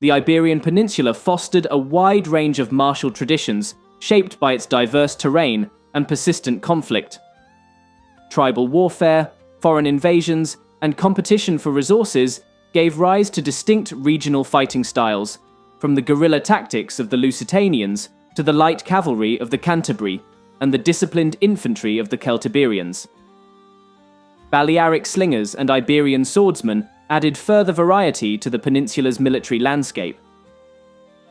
the Iberian Peninsula fostered a wide range of martial traditions shaped by its diverse terrain and persistent conflict. Tribal warfare, foreign invasions, and competition for resources gave rise to distinct regional fighting styles, from the guerrilla tactics of the Lusitanians to the light cavalry of the Cantabri and the disciplined infantry of the Celtiberians. Balearic slingers and Iberian swordsmen added further variety to the peninsula's military landscape.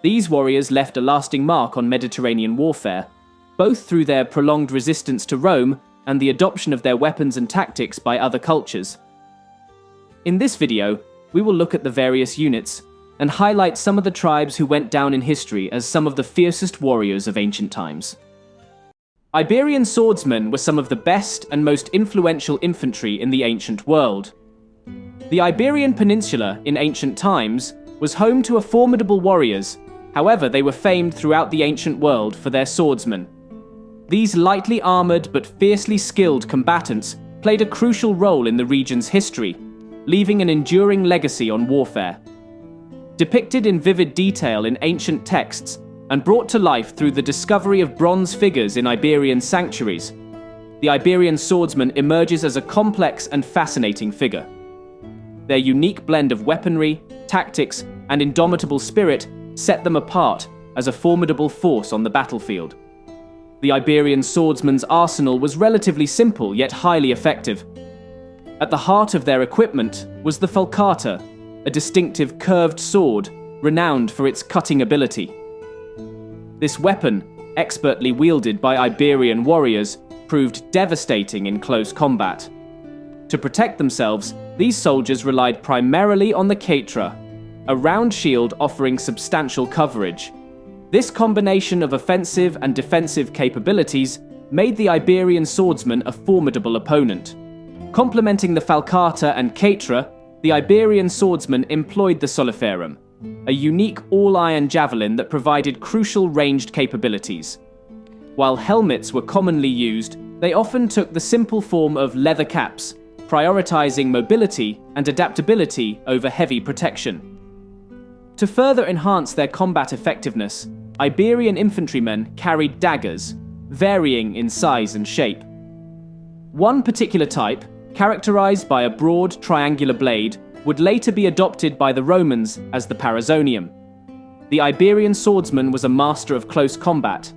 These warriors left a lasting mark on Mediterranean warfare, both through their prolonged resistance to Rome and the adoption of their weapons and tactics by other cultures. In this video, we will look at the various units and highlight some of the tribes who went down in history as some of the fiercest warriors of ancient times. Iberian swordsmen were some of the best and most influential infantry in the ancient world. The Iberian Peninsula in ancient times was home to formidable warriors. However, they were famed throughout the ancient world for their swordsmen. These lightly armored but fiercely skilled combatants played a crucial role in the region's history, leaving an enduring legacy on warfare. Depicted in vivid detail in ancient texts and brought to life through the discovery of bronze figures in Iberian sanctuaries, the Iberian swordsman emerges as a complex and fascinating figure. Their unique blend of weaponry, tactics, and indomitable spirit set them apart as a formidable force on the battlefield. The Iberian swordsman's arsenal was relatively simple yet highly effective. At the heart of their equipment was the falcata, a distinctive curved sword renowned for its cutting ability. This weapon, expertly wielded by Iberian warriors, proved devastating in close combat. To protect themselves, these soldiers relied primarily on the caetra, a round shield offering substantial coverage. This combination of offensive and defensive capabilities made the Iberian swordsman a formidable opponent. Complementing the falcata and caetra, the Iberian swordsman employed the soliferum, a unique all-iron javelin that provided crucial ranged capabilities. While helmets were commonly used, they often took the simple form of leather caps, prioritizing mobility and adaptability over heavy protection. To further enhance their combat effectiveness, Iberian infantrymen carried daggers, varying in size and shape. One particular type, characterized by a broad triangular blade, would later be adopted by the Romans as the parazonium. The Iberian swordsman was a master of close combat.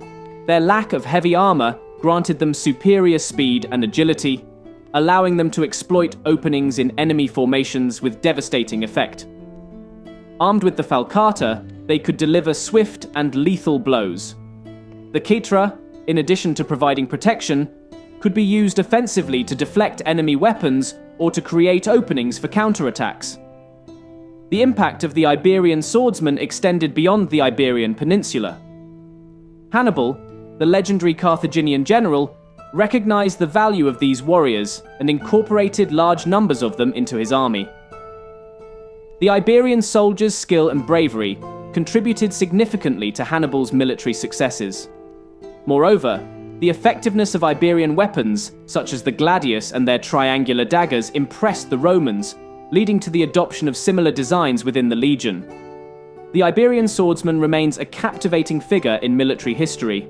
Their lack of heavy armor granted them superior speed and agility, allowing them to exploit openings in enemy formations with devastating effect. Armed with the falcata, they could deliver swift and lethal blows. The caetra, in addition to providing protection, could be used offensively to deflect enemy weapons or to create openings for counterattacks. The impact of the Iberian swordsman extended beyond the Iberian Peninsula. Hannibal, the legendary Carthaginian general, recognized the value of these warriors and incorporated large numbers of them into his army. The Iberian soldiers' skill and bravery contributed significantly to Hannibal's military successes. Moreover, the effectiveness of Iberian weapons, such as the gladius and their triangular daggers, impressed the Romans, leading to the adoption of similar designs within the legion. The Iberian swordsman remains a captivating figure in military history.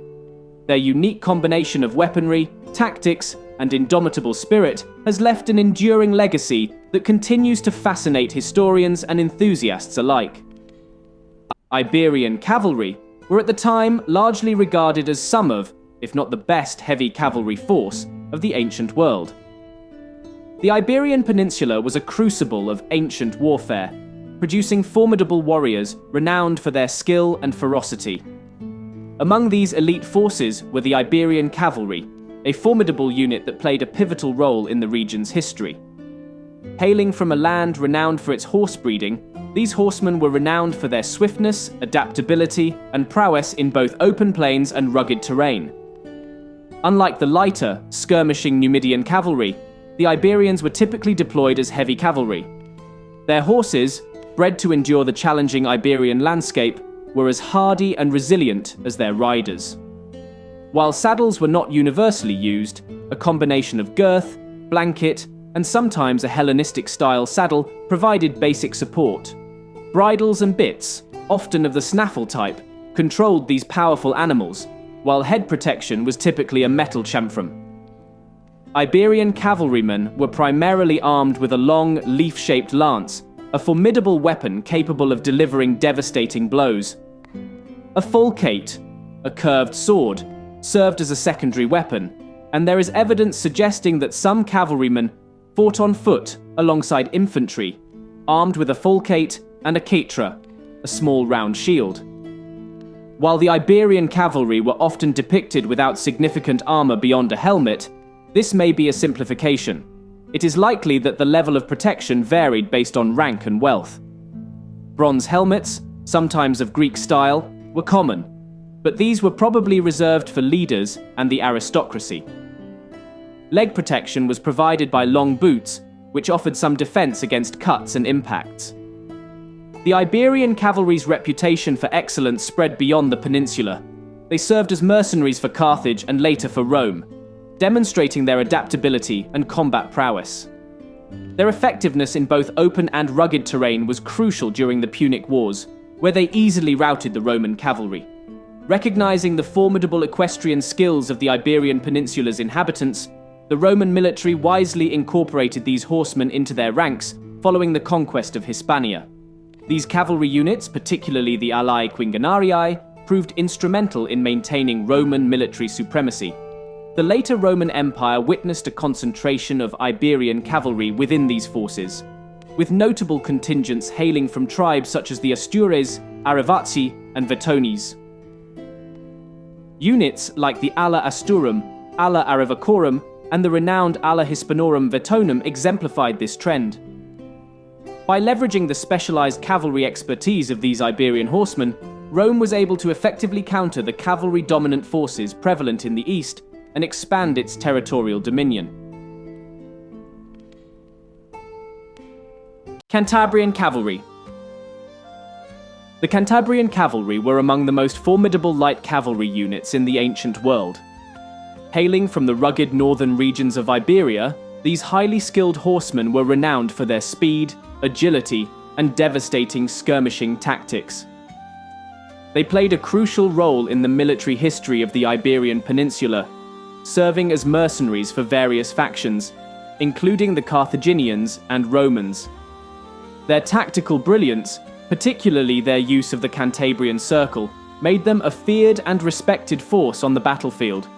Their unique combination of weaponry, tactics, and indomitable spirit has left an enduring legacy that continues to fascinate historians and enthusiasts alike. Iberian cavalry were at the time largely regarded as some of, if not the best heavy cavalry force of the ancient world. The Iberian Peninsula was a crucible of ancient warfare, producing formidable warriors renowned for their skill and ferocity. Among these elite forces were the Iberian cavalry, a formidable unit that played a pivotal role in the region's history. Hailing from a land renowned for its horse breeding, these horsemen were renowned for their swiftness, adaptability, and prowess in both open plains and rugged terrain. Unlike the lighter, skirmishing Numidian cavalry, the Iberians were typically deployed as heavy cavalry. Their horses, bred to endure the challenging Iberian landscape, were as hardy and resilient as their riders. While saddles were not universally used, a combination of girth, blanket, and sometimes a Hellenistic-style saddle provided basic support. Bridles and bits, often of the snaffle type, controlled these powerful animals, while head protection was typically a metal chamfram. Iberian cavalrymen were primarily armed with a long, leaf-shaped lance, a formidable weapon capable of delivering devastating blows. A falcate, a curved sword, served as a secondary weapon, and there is evidence suggesting that some cavalrymen fought on foot alongside infantry, armed with a falcate and a caetra, a small round shield. While the Iberian cavalry were often depicted without significant armor beyond a helmet, this may be a simplification. It is likely that the level of protection varied based on rank and wealth. Bronze helmets, sometimes of Greek style, were common, but these were probably reserved for leaders and the aristocracy. Leg protection was provided by long boots, which offered some defense against cuts and impacts. The Iberian cavalry's reputation for excellence spread beyond the peninsula. They served as mercenaries for Carthage and later for Rome, demonstrating their adaptability and combat prowess. Their effectiveness in both open and rugged terrain was crucial during the Punic Wars, where they easily routed the Roman cavalry. Recognizing the formidable equestrian skills of the Iberian Peninsula's inhabitants, the Roman military wisely incorporated these horsemen into their ranks following the conquest of Hispania. These cavalry units, particularly the Alae Quingenarii, proved instrumental in maintaining Roman military supremacy. The later Roman Empire witnessed a concentration of Iberian cavalry within these forces, with notable contingents hailing from tribes such as the Astures, Arevati, and Vetones. Units like the Ala Asturum, Ala Arevacorum, and the renowned Ala Hispanorum Vetonum exemplified this trend. By leveraging the specialized cavalry expertise of these Iberian horsemen, Rome was able to effectively counter the cavalry-dominant forces prevalent in the east and expand its territorial dominion. Cantabrian cavalry. The Cantabrian cavalry were among the most formidable light cavalry units in the ancient world. Hailing from the rugged northern regions of Iberia, these highly skilled horsemen were renowned for their speed, agility, and devastating skirmishing tactics. They played a crucial role in the military history of the Iberian Peninsula, serving as mercenaries for various factions, including the Carthaginians and Romans. Their tactical brilliance, particularly their use of the Cantabrian Circle, made them a feared and respected force on the battlefield.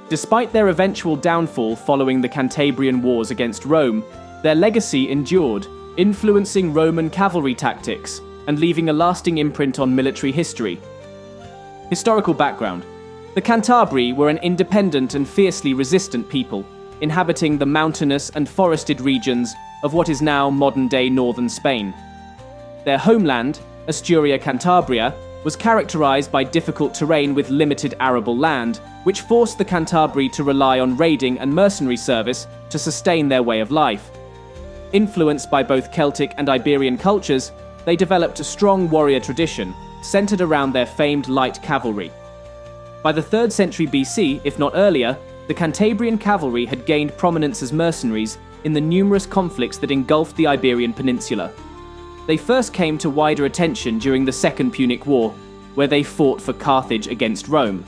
Despite their eventual downfall following the Cantabrian Wars against Rome, their legacy endured, influencing Roman cavalry tactics and leaving a lasting imprint on military history. Historical background. The Cantabri were an independent and fiercely resistant people, inhabiting the mountainous and forested regions of what is now modern-day northern Spain. Their homeland, Asturia Cantabria, was characterized by difficult terrain with limited arable land, which forced the Cantabri to rely on raiding and mercenary service to sustain their way of life. Influenced by both Celtic and Iberian cultures, they developed a strong warrior tradition, centered around their famed light cavalry. By the 3rd century BC, if not earlier, the Cantabrian cavalry had gained prominence as mercenaries in the numerous conflicts that engulfed the Iberian Peninsula. They first came to wider attention during the Second Punic War, where they fought for Carthage against Rome.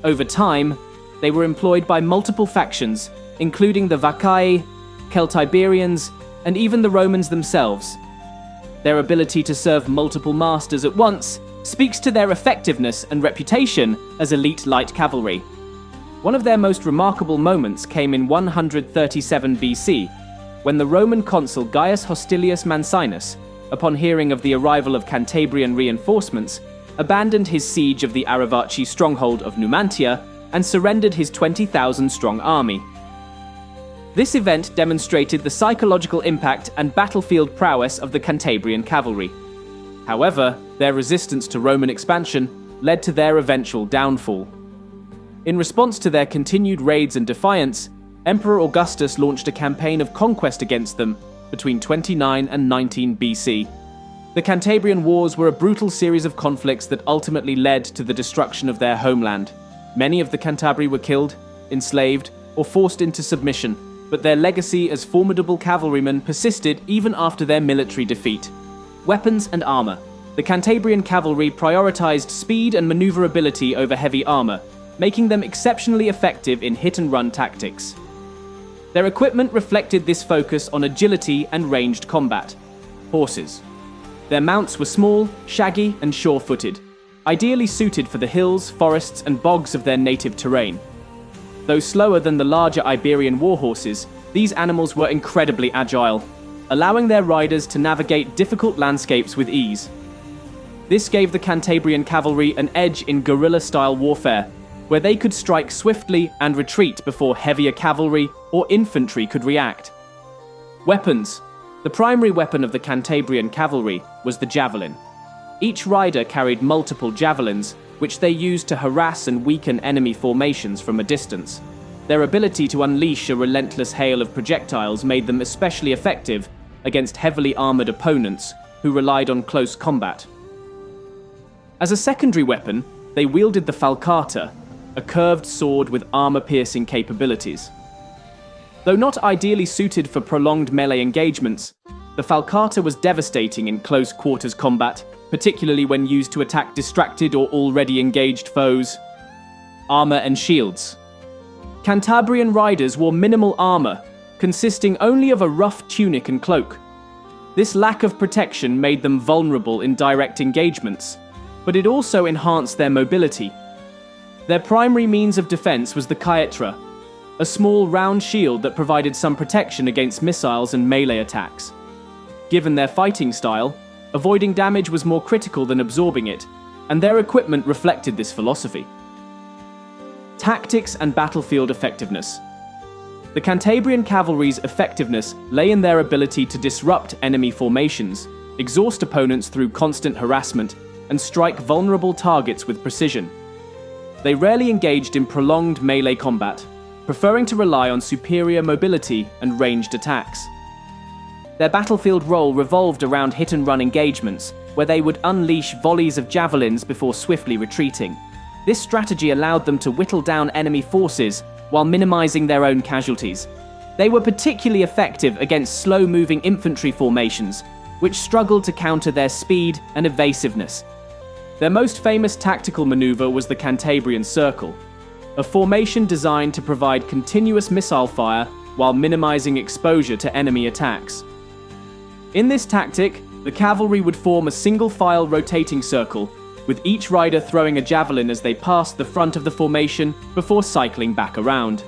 Over time, they were employed by multiple factions, including the Vacae, Celtiberians, and even the Romans themselves. Their ability to serve multiple masters at once speaks to their effectiveness and reputation as elite light cavalry. One of their most remarkable moments came in 137 BC, when the Roman consul Gaius Hostilius Mancinus, upon hearing of the arrival of Cantabrian reinforcements, abandoned his siege of the Arevacci stronghold of Numantia and surrendered his 20,000-strong army. This event demonstrated the psychological impact and battlefield prowess of the Cantabrian cavalry. However, their resistance to Roman expansion led to their eventual downfall. In response to their continued raids and defiance, Emperor Augustus launched a campaign of conquest against them between 29 and 19 BC. The Cantabrian Wars were a brutal series of conflicts that ultimately led to the destruction of their homeland. Many of the Cantabri were killed, enslaved, or forced into submission, but their legacy as formidable cavalrymen persisted even after their military defeat. Weapons and armor. The Cantabrian cavalry prioritized speed and maneuverability over heavy armor, making them exceptionally effective in hit-and-run tactics. Their equipment reflected this focus on agility and ranged combat. Horses. Their mounts were small, shaggy, and sure-footed, ideally suited for the hills, forests, and bogs of their native terrain. Though slower than the larger Iberian warhorses, these animals were incredibly agile, allowing their riders to navigate difficult landscapes with ease. This gave the Cantabrian cavalry an edge in guerrilla-style warfare, where they could strike swiftly and retreat before heavier cavalry or infantry could react. Weapons. The primary weapon of the Cantabrian cavalry was the javelin. Each rider carried multiple javelins, which they used to harass and weaken enemy formations from a distance. Their ability to unleash a relentless hail of projectiles made them especially effective against heavily armored opponents who relied on close combat. As a secondary weapon, they wielded the falcata, a curved sword with armor-piercing capabilities. Though not ideally suited for prolonged melee engagements, the falcata was devastating in close-quarters combat, particularly when used to attack distracted or already engaged foes. Armor and shields. Cantabrian riders wore minimal armor, consisting only of a rough tunic and cloak. This lack of protection made them vulnerable in direct engagements, but it also enhanced their mobility. Their primary means of defense was the Caetra, a small round shield that provided some protection against missiles and melee attacks. Given their fighting style, avoiding damage was more critical than absorbing it, and their equipment reflected this philosophy. Tactics and battlefield effectiveness. The Cantabrian cavalry's effectiveness lay in their ability to disrupt enemy formations, exhaust opponents through constant harassment, and strike vulnerable targets with precision. They rarely engaged in prolonged melee combat, preferring to rely on superior mobility and ranged attacks. Their battlefield role revolved around hit-and-run engagements, where they would unleash volleys of javelins before swiftly retreating. This strategy allowed them to whittle down enemy forces while minimizing their own casualties. They were particularly effective against slow-moving infantry formations, which struggled to counter their speed and evasiveness. Their most famous tactical maneuver was the Cantabrian Circle, a formation designed to provide continuous missile fire while minimizing exposure to enemy attacks. In this tactic, the cavalry would form a single-file rotating circle, with each rider throwing a javelin as they passed the front of the formation before cycling back around.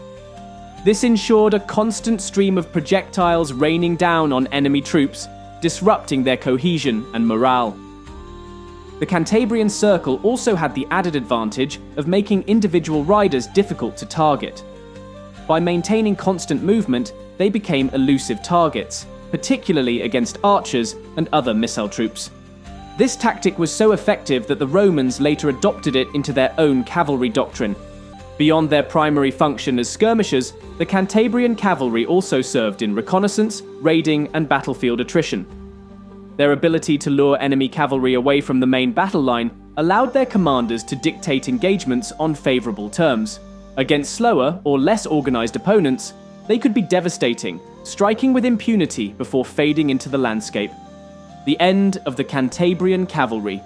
This ensured a constant stream of projectiles raining down on enemy troops, disrupting their cohesion and morale. The Cantabrian Circle also had the added advantage of making individual riders difficult to target. By maintaining constant movement, they became elusive targets, particularly against archers and other missile troops. This tactic was so effective that the Romans later adopted it into their own cavalry doctrine. Beyond their primary function as skirmishers, the Cantabrian cavalry also served in reconnaissance, raiding, and battlefield attrition. Their ability to lure enemy cavalry away from the main battle line allowed their commanders to dictate engagements on favorable terms. Against slower or less organized opponents, they could be devastating, striking with impunity before fading into the landscape. The end of the Cantabrian cavalry.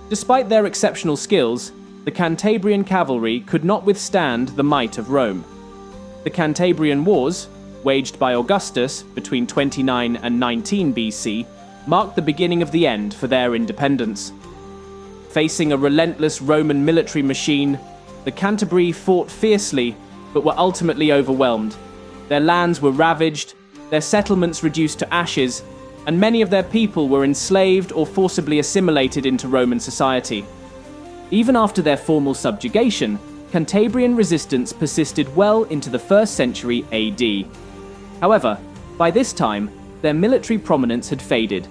Despite their exceptional skills, the Cantabrian cavalry could not withstand the might of Rome. The Cantabrian Wars, waged by Augustus between 29 and 19 BC, marked the beginning of the end for their independence. Facing a relentless Roman military machine, the Cantabri fought fiercely but were ultimately overwhelmed. Their lands were ravaged, their settlements reduced to ashes, and many of their people were enslaved or forcibly assimilated into Roman society. Even after their formal subjugation, Cantabrian resistance persisted well into the 1st century AD. However, by this time, their military prominence had faded.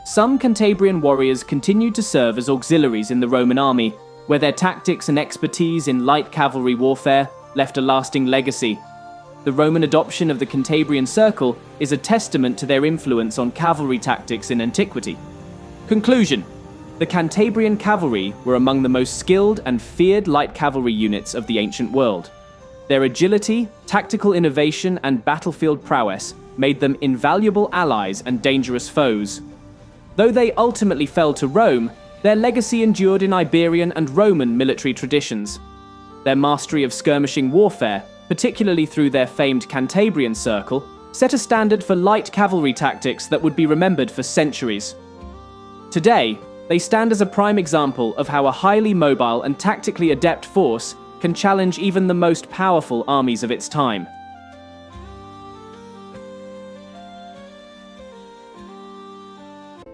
Some Cantabrian warriors continued to serve as auxiliaries in the Roman army, where their tactics and expertise in light cavalry warfare left a lasting legacy. The Roman adoption of the Cantabrian Circle is a testament to their influence on cavalry tactics in antiquity. Conclusion: the Cantabrian cavalry were among the most skilled and feared light cavalry units of the ancient world. Their agility, tactical innovation, and battlefield prowess made them invaluable allies and dangerous foes. Though they ultimately fell to Rome, their legacy endured in Iberian and Roman military traditions. Their mastery of skirmishing warfare, particularly through their famed Cantabrian Circle, set a standard for light cavalry tactics that would be remembered for centuries. Today, they stand as a prime example of how a highly mobile and tactically adept force can challenge even the most powerful armies of its time.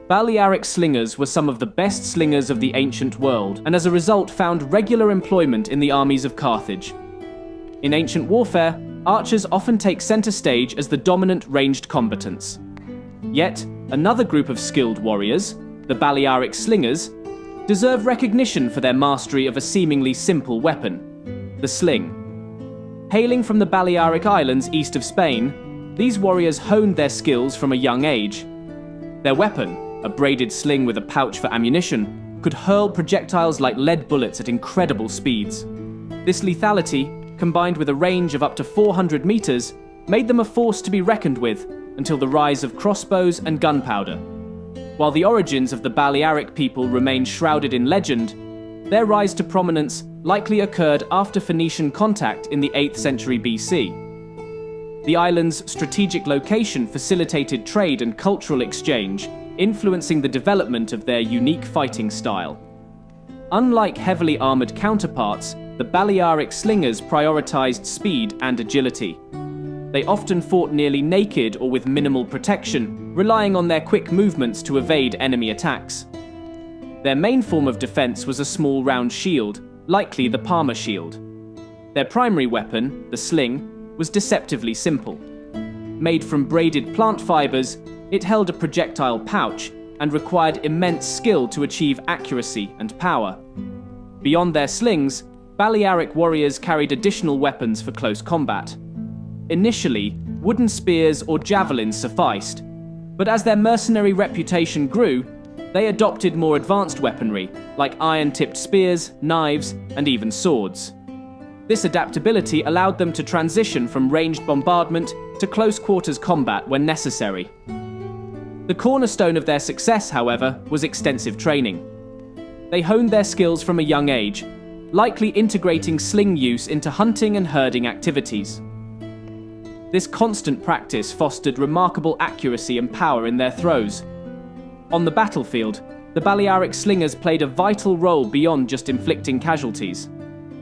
Balearic slingers were some of the best slingers of the ancient world, and as a result found regular employment in the armies of Carthage. In ancient warfare, archers often take center stage as the dominant ranged combatants. Yet, another group of skilled warriors, the Balearic slingers, deserve recognition for their mastery of a seemingly simple weapon, the sling. Hailing from the Balearic Islands east of Spain, these warriors honed their skills from a young age. Their weapon, a braided sling with a pouch for ammunition, could hurl projectiles like lead bullets at incredible speeds. This lethality, combined with a range of up to 400 meters, made them a force to be reckoned with until the rise of crossbows and gunpowder. While the origins of the Balearic people remain shrouded in legend, their rise to prominence likely occurred after Phoenician contact in the 8th century BC. The island's strategic location facilitated trade and cultural exchange, influencing the development of their unique fighting style. Unlike heavily armored counterparts, the Balearic slingers prioritized speed and agility. They often fought nearly naked or with minimal protection, relying on their quick movements to evade enemy attacks. Their main form of defense was a small round shield, likely the Palmer shield. Their primary weapon, the sling, was deceptively simple. Made from braided plant fibers, it held a projectile pouch and required immense skill to achieve accuracy and power. Beyond their slings, Balearic warriors carried additional weapons for close combat. Initially, wooden spears or javelins sufficed, but as their mercenary reputation grew, they adopted more advanced weaponry, like iron-tipped spears, knives, and even swords. This adaptability allowed them to transition from ranged bombardment to close-quarters combat when necessary. The cornerstone of their success, however, was extensive training. They honed their skills from a young age, likely integrating sling use into hunting and herding activities. This constant practice fostered remarkable accuracy and power in their throws. On the battlefield, the Balearic slingers played a vital role beyond just inflicting casualties.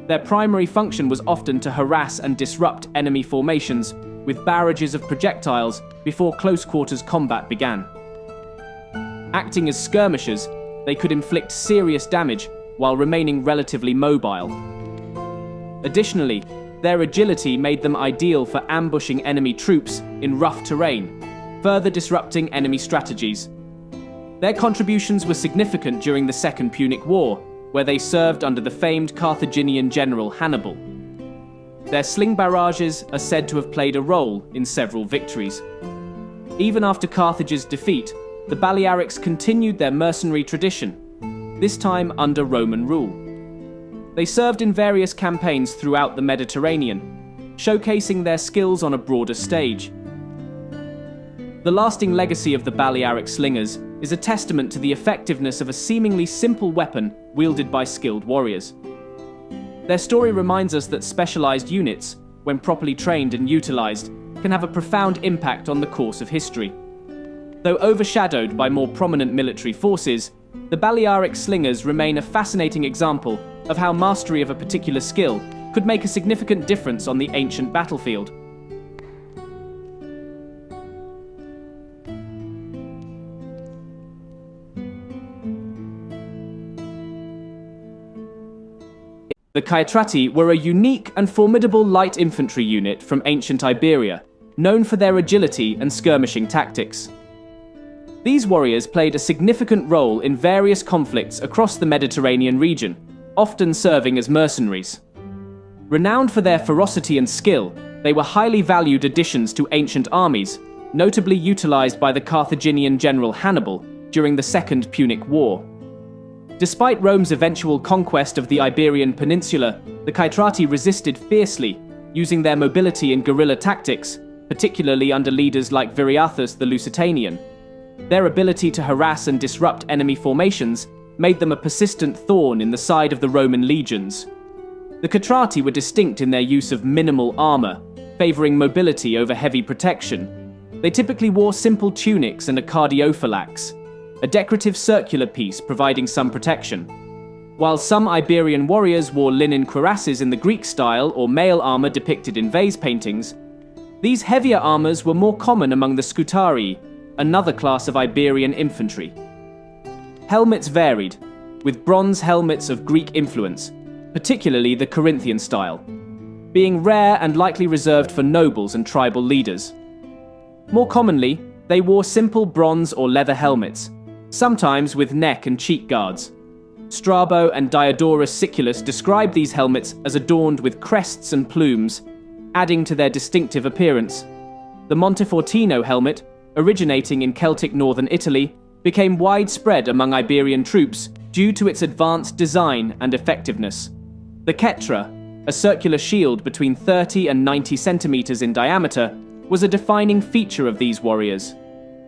Their primary function was often to harass and disrupt enemy formations with barrages of projectiles before close-quarters combat began. Acting as skirmishers, they could inflict serious damage while remaining relatively mobile. Additionally, their agility made them ideal for ambushing enemy troops in rough terrain, further disrupting enemy strategies. Their contributions were significant during the Second Punic War, where they served under the famed Carthaginian general Hannibal. Their sling barrages are said to have played a role in several victories. Even after Carthage's defeat, the Balearics continued their mercenary tradition, this time under Roman rule. They served in various campaigns throughout the Mediterranean, showcasing their skills on a broader stage. The lasting legacy of the Balearic slingers is a testament to the effectiveness of a seemingly simple weapon wielded by skilled warriors. Their story reminds us that specialized units, when properly trained and utilized, can have a profound impact on the course of history. Though overshadowed by more prominent military forces, the Balearic slingers remain a fascinating example of how mastery of a particular skill could make a significant difference on the ancient battlefield. The Caetrati were a unique and formidable light infantry unit from ancient Iberia, known for their agility and skirmishing tactics. These warriors played a significant role in various conflicts across the Mediterranean region, often serving as mercenaries. Renowned for their ferocity and skill, they were highly valued additions to ancient armies, notably utilized by the Carthaginian general Hannibal during the Second Punic War. Despite Rome's eventual conquest of the Iberian Peninsula, the Caetrati resisted fiercely, using their mobility and guerrilla tactics, particularly under leaders like Viriathus the Lusitanian. Their ability to harass and disrupt enemy formations made them a persistent thorn in the side of the Roman legions. The Caetrati were distinct in their use of minimal armor, favoring mobility over heavy protection. They typically wore simple tunics and a cardiophylax, a decorative circular piece providing some protection. While some Iberian warriors wore linen cuirasses in the Greek style or mail armor depicted in vase paintings, these heavier armors were more common among the Scutari, another class of Iberian infantry. Helmets varied, with bronze helmets of Greek influence, particularly the Corinthian style, being rare and likely reserved for nobles and tribal leaders. More commonly, they wore simple bronze or leather helmets, sometimes with neck and cheek guards. Strabo and Diodorus Siculus describe these helmets as adorned with crests and plumes, adding to their distinctive appearance. The Montefortino helmet, originating in Celtic northern Italy, became widespread among Iberian troops due to its advanced design and effectiveness. The Caetra, a circular shield between 30 and 90 centimeters in diameter, was a defining feature of these warriors.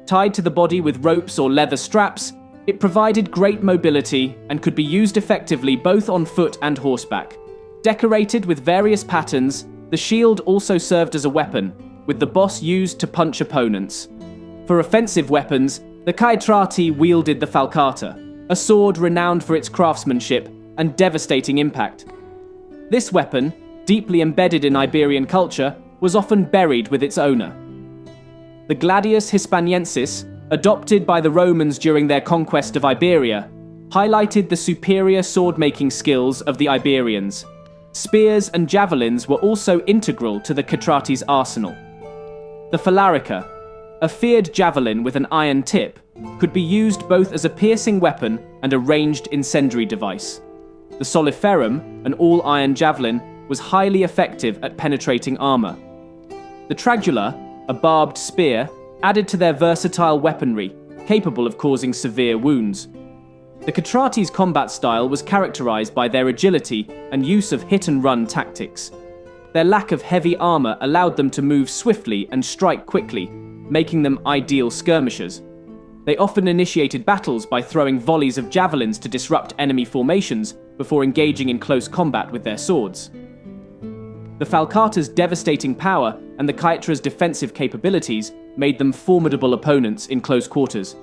Tied to the body with ropes or leather straps, it provided great mobility and could be used effectively both on foot and horseback. Decorated with various patterns, the shield also served as a weapon, with the boss used to punch opponents. For offensive weapons, the Caetrati wielded the falcata, a sword renowned for its craftsmanship and devastating impact. This weapon, deeply embedded in Iberian culture, was often buried with its owner. The gladius hispaniensis, adopted by the Romans during their conquest of Iberia, highlighted the superior sword-making skills of the Iberians. Spears and javelins were also integral to the Caetrati's arsenal. The falarica, a feared javelin with an iron tip, could be used both as a piercing weapon and a ranged incendiary device. The soliferum, an all-iron javelin, was highly effective at penetrating armor. The tragula, a barbed spear, added to their versatile weaponry, capable of causing severe wounds. The Caetrati's combat style was characterized by their agility and use of hit-and-run tactics. Their lack of heavy armor allowed them to move swiftly and strike quickly, making them ideal skirmishers. They often initiated battles by throwing volleys of javelins to disrupt enemy formations before engaging in close combat with their swords. The falcata's devastating power and the Caetra's defensive capabilities made them formidable opponents in close quarters.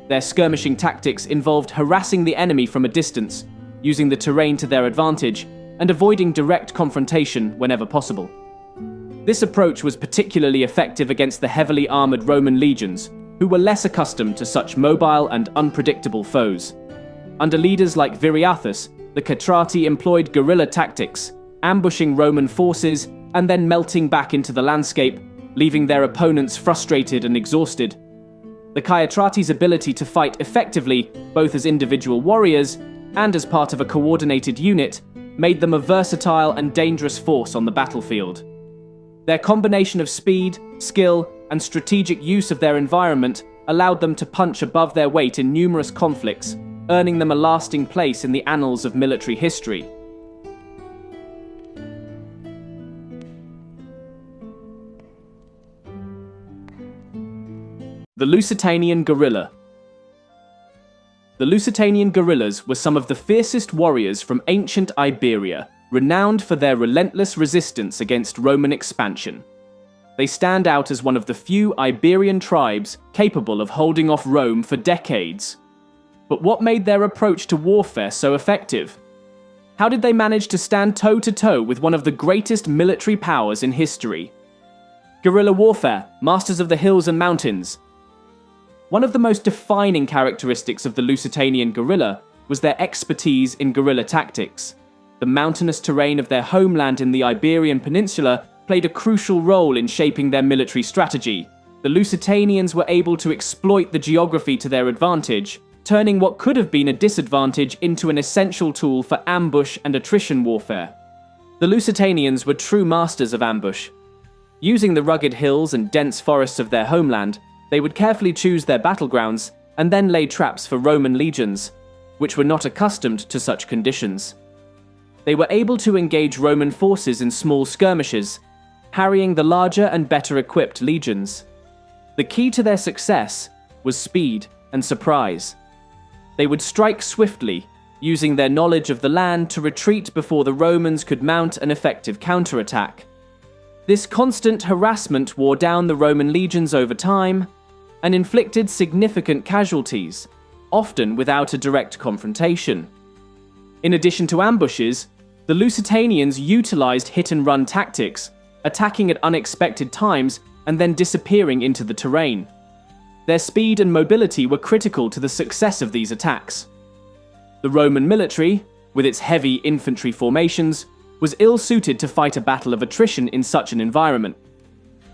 Their skirmishing tactics involved harassing the enemy from a distance, using the terrain to their advantage, and avoiding direct confrontation whenever possible. This approach was particularly effective against the heavily armored Roman legions, who were less accustomed to such mobile and unpredictable foes. Under leaders like Viriathus, the Caetrati employed guerrilla tactics, ambushing Roman forces and then melting back into the landscape, leaving their opponents frustrated and exhausted. The Caetrati's ability to fight effectively, both as individual warriors and as part of a coordinated unit, made them a versatile and dangerous force on the battlefield. Their combination of speed, skill, and strategic use of their environment allowed them to punch above their weight in numerous conflicts, earning them a lasting place in the annals of military history. The Lusitanian guerrilla. The Lusitanian guerrillas were some of the fiercest warriors from ancient Iberia, renowned for their relentless resistance against Roman expansion. They stand out as one of the few Iberian tribes capable of holding off Rome for decades. But what made their approach to warfare so effective? How did they manage to stand toe-to-toe with one of the greatest military powers in history? Guerrilla warfare, masters of the hills and mountains. One of the most defining characteristics of the Lusitanian guerrilla was their expertise in guerrilla tactics. The mountainous terrain of their homeland in the Iberian Peninsula played a crucial role in shaping their military strategy. The Lusitanians were able to exploit the geography to their advantage, turning what could have been a disadvantage into an essential tool for ambush and attrition warfare. The Lusitanians were true masters of ambush. Using the rugged hills and dense forests of their homeland, they would carefully choose their battlegrounds and then lay traps for Roman legions, which were not accustomed to such conditions. They were able to engage Roman forces in small skirmishes, harrying the larger and better equipped legions. The key to their success was speed and surprise. They would strike swiftly, using their knowledge of the land to retreat before the Romans could mount an effective counterattack. This constant harassment wore down the Roman legions over time and inflicted significant casualties, often without a direct confrontation. In addition to ambushes, the Lusitanians utilized hit-and-run tactics, attacking at unexpected times and then disappearing into the terrain. Their speed and mobility were critical to the success of these attacks. The Roman military, with its heavy infantry formations, was ill-suited to fight a battle of attrition in such an environment.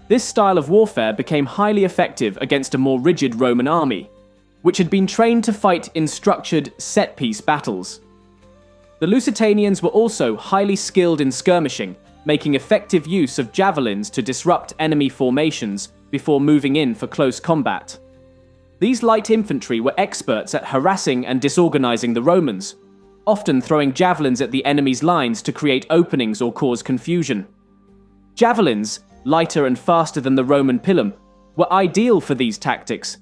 This style of warfare became highly effective against a more rigid Roman army, which had been trained to fight in structured, set-piece battles. The Lusitanians were also highly skilled in skirmishing, making effective use of javelins to disrupt enemy formations before moving in for close combat. These light infantry were experts at harassing and disorganizing the Romans, often throwing javelins at the enemy's lines to create openings or cause confusion. Javelins, lighter and faster than the Roman pilum, were ideal for these tactics.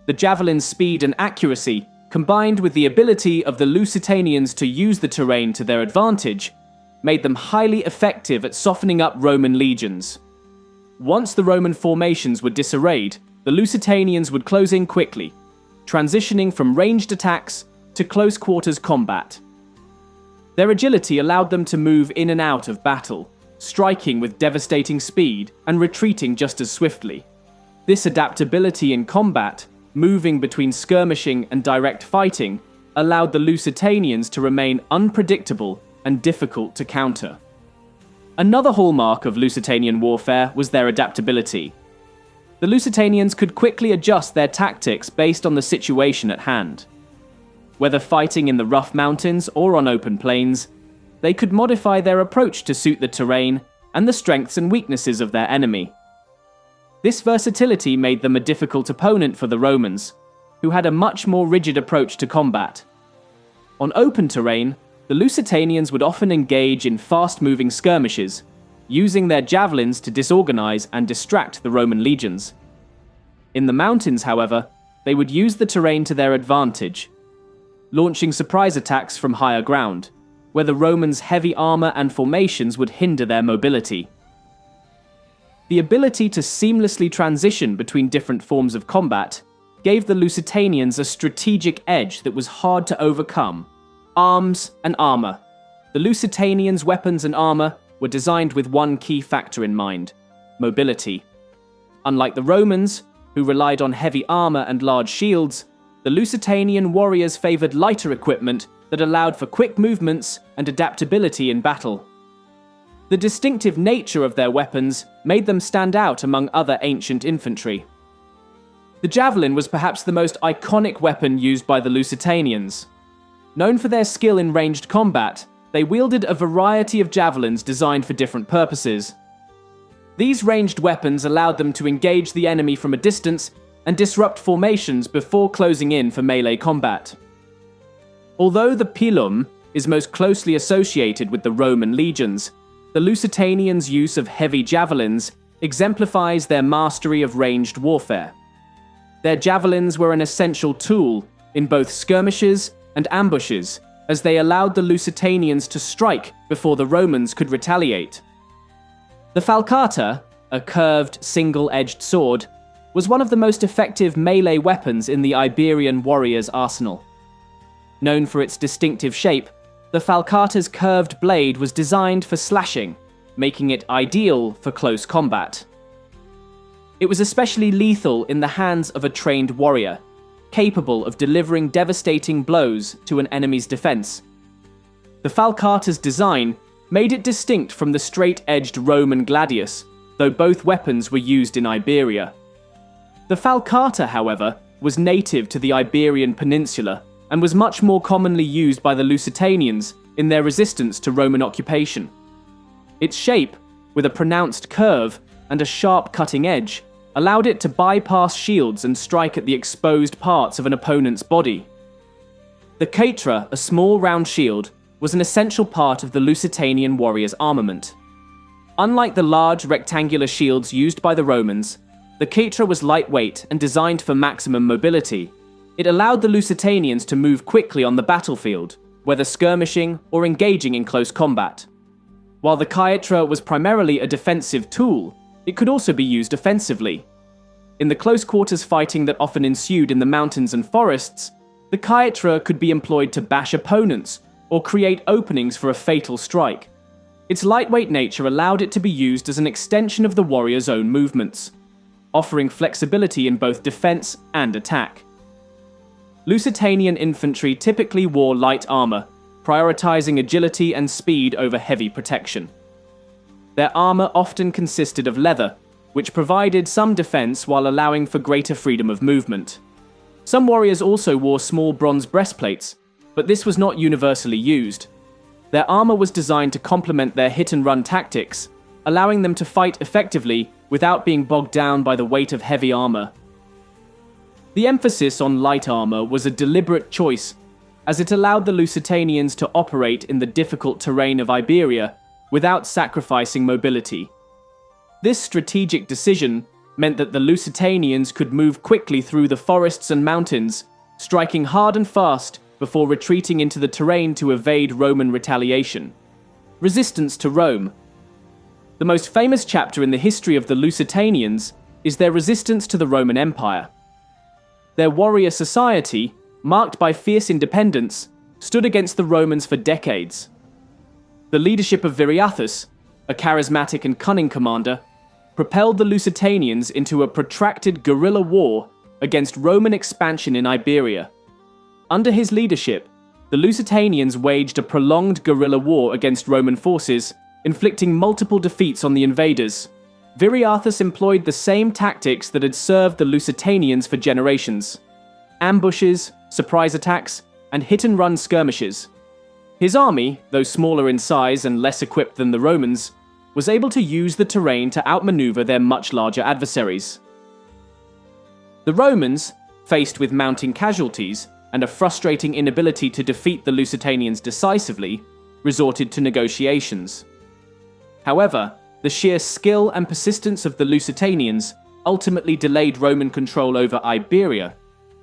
The javelin's speed and accuracy, combined with the ability of the Lusitanians to use the terrain to their advantage, made them highly effective at softening up Roman legions. Once the Roman formations were disarrayed, the Lusitanians would close in quickly, transitioning from ranged attacks to close-quarters combat. Their agility allowed them to move in and out of battle, striking with devastating speed and retreating just as swiftly. This adaptability in combat, moving between skirmishing and direct fighting, allowed the Lusitanians to remain unpredictable and difficult to counter. Another hallmark of Lusitanian warfare was their adaptability. The Lusitanians could quickly adjust their tactics based on the situation at hand. Whether fighting in the rough mountains or on open plains, they could modify their approach to suit the terrain and the strengths and weaknesses of their enemy. This versatility made them a difficult opponent for the Romans, who had a much more rigid approach to combat. On open terrain, the Lusitanians would often engage in fast-moving skirmishes, using their javelins to disorganize and distract the Roman legions. In the mountains, however, they would use the terrain to their advantage, launching surprise attacks from higher ground, where the Romans' heavy armor and formations would hinder their mobility. The ability to seamlessly transition between different forms of combat gave the Lusitanians a strategic edge that was hard to overcome. Arms and armor. The Lusitanians' weapons and armor were designed with one key factor in mind: mobility. Unlike the Romans, who relied on heavy armor and large shields, the Lusitanian warriors favored lighter equipment that allowed for quick movements and adaptability in battle. The distinctive nature of their weapons made them stand out among other ancient infantry. The javelin was perhaps the most iconic weapon used by the Lusitanians. Known for their skill in ranged combat, they wielded a variety of javelins designed for different purposes. These ranged weapons allowed them to engage the enemy from a distance and disrupt formations before closing in for melee combat. Although the pilum is most closely associated with the Roman legions, the Lusitanians' use of heavy javelins exemplifies their mastery of ranged warfare. Their javelins were an essential tool in both skirmishes and ambushes, as they allowed the Lusitanians to strike before the Romans could retaliate. The falcata, a curved, single-edged sword, was one of the most effective melee weapons in the Iberian warrior's arsenal. Known for its distinctive shape, the falcata's curved blade was designed for slashing, making it ideal for close combat. It was especially lethal in the hands of a trained warrior, capable of delivering devastating blows to an enemy's defense. The falcata's design made it distinct from the straight-edged Roman gladius, though both weapons were used in Iberia. The falcata, however, was native to the Iberian Peninsula and was much more commonly used by the Lusitanians in their resistance to Roman occupation. Its shape, with a pronounced curve and a sharp cutting edge, allowed it to bypass shields and strike at the exposed parts of an opponent's body. The Caetra, a small round shield, was an essential part of the Lusitanian warrior's armament. Unlike the large rectangular shields used by the Romans, The Caetra was lightweight and designed for maximum mobility. It allowed the Lusitanians to move quickly on the battlefield, whether skirmishing or engaging in close combat. While the Caetra was primarily a defensive tool, it could also be used offensively. In the close quarters fighting that often ensued in the mountains and forests, the Caetra could be employed to bash opponents or create openings for a fatal strike. Its lightweight nature allowed it to be used as an extension of the warrior's own movements, offering flexibility in both defense and attack. Lusitanian infantry typically wore light armor, prioritizing agility and speed over heavy protection. Their armor often consisted of leather, which provided some defense while allowing for greater freedom of movement. Some warriors also wore small bronze breastplates, but this was not universally used. Their armor was designed to complement their hit-and-run tactics, allowing them to fight effectively without being bogged down by the weight of heavy armor. The emphasis on light armor was a deliberate choice, as it allowed the Lusitanians to operate in the difficult terrain of Iberia without sacrificing mobility. This strategic decision meant that the Lusitanians could move quickly through the forests and mountains, striking hard and fast before retreating into the terrain to evade Roman retaliation. Resistance to Rome. The most famous chapter in the history of the Lusitanians is their resistance to the Roman Empire. Their warrior society, marked by fierce independence, stood against the Romans for decades. The leadership of Viriathus, a charismatic and cunning commander, propelled the Lusitanians into a protracted guerrilla war against Roman expansion in Iberia. Under his leadership, the Lusitanians waged a prolonged guerrilla war against Roman forces, inflicting multiple defeats on the invaders. Viriathus employed the same tactics that had served the Lusitanians for generations: ambushes, surprise attacks, and hit-and-run skirmishes. His army, though smaller in size and less equipped than the Romans, was able to use the terrain to outmaneuver their much larger adversaries. The Romans, faced with mounting casualties and a frustrating inability to defeat the Lusitanians decisively, resorted to negotiations. However, the sheer skill and persistence of the Lusitanians ultimately delayed Roman control over Iberia,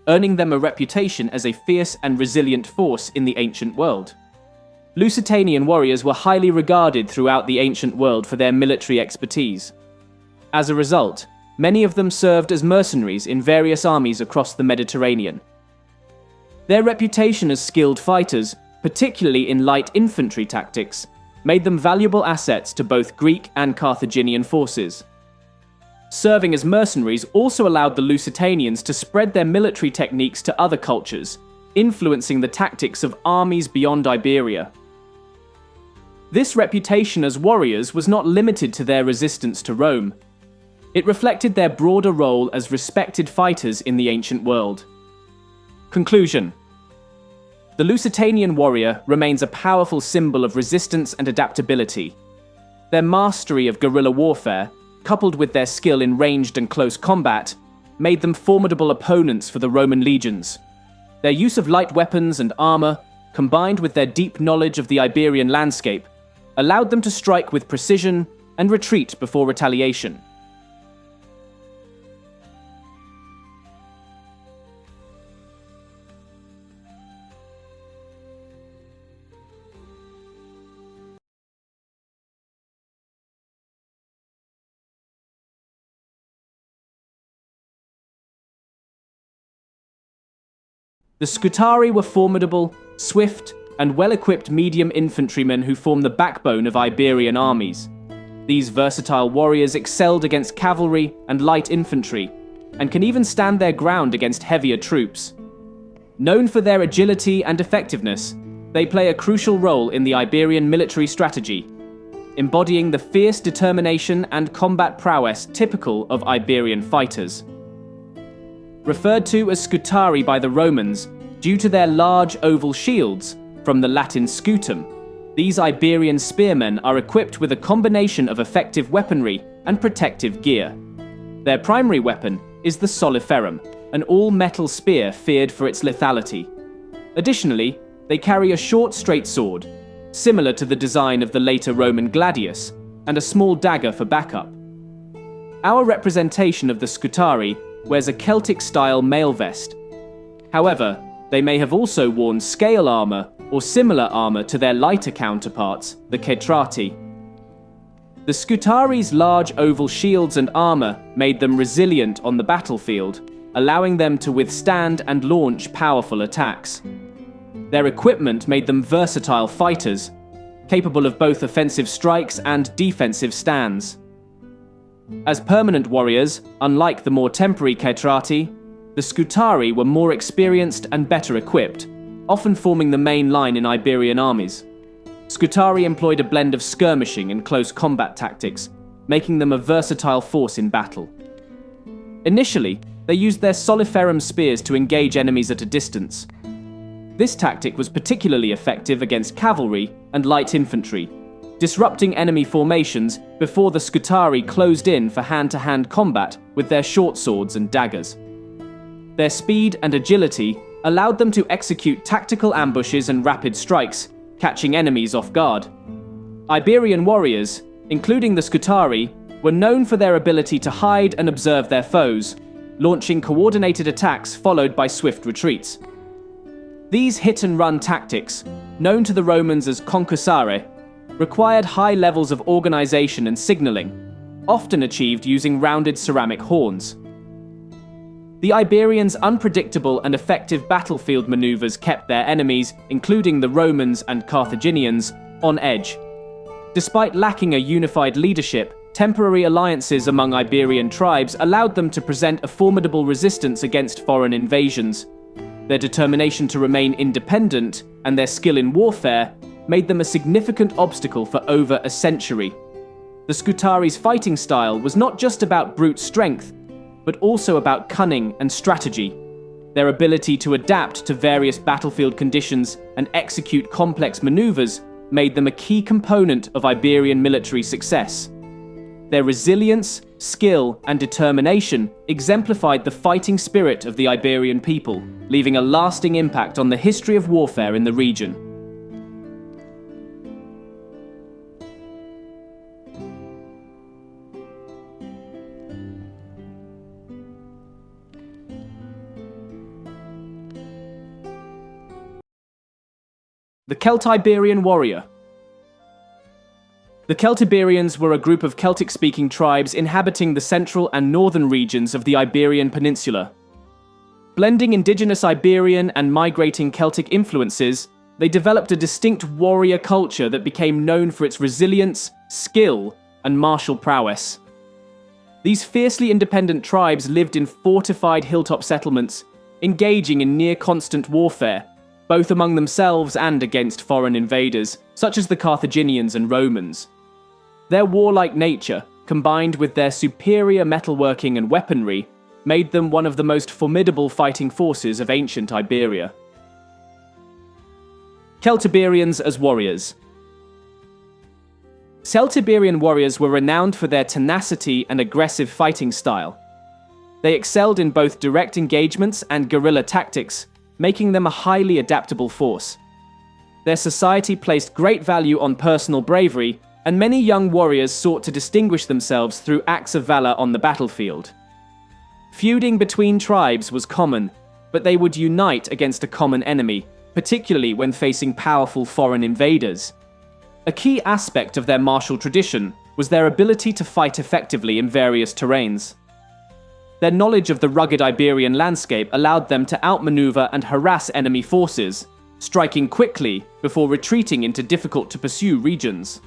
earning them a reputation as a fierce and resilient force in the ancient world. Lusitanian warriors were highly regarded throughout the ancient world for their military expertise. As a result, many of them served as mercenaries in various armies across the Mediterranean. Their reputation as skilled fighters, particularly in light infantry tactics, made them valuable assets to both Greek and Carthaginian forces. Serving as mercenaries also allowed the Lusitanians to spread their military techniques to other cultures, influencing the tactics of armies beyond Iberia. This reputation as warriors was not limited to their resistance to Rome. It reflected their broader role as respected fighters in the ancient world. Conclusion. The Lusitanian warrior remains a powerful symbol of resistance and adaptability. Their mastery of guerrilla warfare, coupled with their skill in ranged and close combat, made them formidable opponents for the Roman legions. Their use of light weapons and armor, combined with their deep knowledge of the Iberian landscape, allowed them to strike with precision and retreat before retaliation. The Scutari were formidable, swift, and well-equipped medium infantrymen who formed the backbone of Iberian armies. These versatile warriors excelled against cavalry and light infantry, and can even stand their ground against heavier troops. Known for their agility and effectiveness, they play a crucial role in the Iberian military strategy, embodying the fierce determination and combat prowess typical of Iberian fighters. Referred to as Scutari by the Romans due to their large oval shields, from the Latin scutum, these Iberian spearmen are equipped with a combination of effective weaponry and protective gear. Their primary weapon is the soliferum, an all-metal spear feared for its lethality. Additionally, they carry a short straight sword, similar to the design of the later Roman gladius, and a small dagger for backup. Our representation of the Scutari wears a Celtic-style mail vest. However, they may have also worn scale armor or similar armor to their lighter counterparts, the Caetrati. The Scutari's large oval shields and armor made them resilient on the battlefield, allowing them to withstand and launch powerful attacks. Their equipment made them versatile fighters, capable of both offensive strikes and defensive stands. As permanent warriors, unlike the more temporary Caetrati, the Scutari were more experienced and better equipped, often forming the main line in Iberian armies. Scutari employed a blend of skirmishing and close combat tactics, making them a versatile force in battle. Initially, they used their soliferum spears to engage enemies at a distance. This tactic was particularly effective against cavalry and light infantry, disrupting enemy formations before the Scutari closed in for hand-to-hand combat with their short swords and daggers. Their speed and agility allowed them to execute tactical ambushes and rapid strikes, catching enemies off guard. Iberian warriors, including the Scutari, were known for their ability to hide and observe their foes, launching coordinated attacks followed by swift retreats. These hit-and-run tactics, known to the Romans as concussare, required high levels of organization and signaling, often achieved using rounded ceramic horns. The Iberians' unpredictable and effective battlefield maneuvers kept their enemies, including the Romans and Carthaginians, on edge. Despite lacking a unified leadership, temporary alliances among Iberian tribes allowed them to present a formidable resistance against foreign invasions. Their determination to remain independent and their skill in warfare made them a significant obstacle for over a century. The Scutari's fighting style was not just about brute strength, but also about cunning and strategy. Their ability to adapt to various battlefield conditions and execute complex maneuvers made them a key component of Iberian military success. Their resilience, skill, and determination exemplified the fighting spirit of the Iberian people, leaving a lasting impact on the history of warfare in the region. The Celtiberian warrior. The Celtiberians were a group of Celtic-speaking tribes inhabiting the central and northern regions of the Iberian Peninsula. Blending indigenous Iberian and migrating Celtic influences, they developed a distinct warrior culture that became known for its resilience, skill, and martial prowess. These fiercely independent tribes lived in fortified hilltop settlements, engaging in near-constant warfare, both among themselves and against foreign invaders, such as the Carthaginians and Romans. Their warlike nature, combined with their superior metalworking and weaponry, made them one of the most formidable fighting forces of ancient Iberia. Celtiberians as warriors. Celtiberian warriors were renowned for their tenacity and aggressive fighting style. They excelled in both direct engagements and guerrilla tactics, making them a highly adaptable force. Their society placed great value on personal bravery, and many young warriors sought to distinguish themselves through acts of valor on the battlefield. Feuding between tribes was common, but they would unite against a common enemy, particularly when facing powerful foreign invaders. A key aspect of their martial tradition was their ability to fight effectively in various terrains. Their knowledge of the rugged Iberian landscape allowed them to outmaneuver and harass enemy forces, striking quickly before retreating into difficult-to-pursue regions.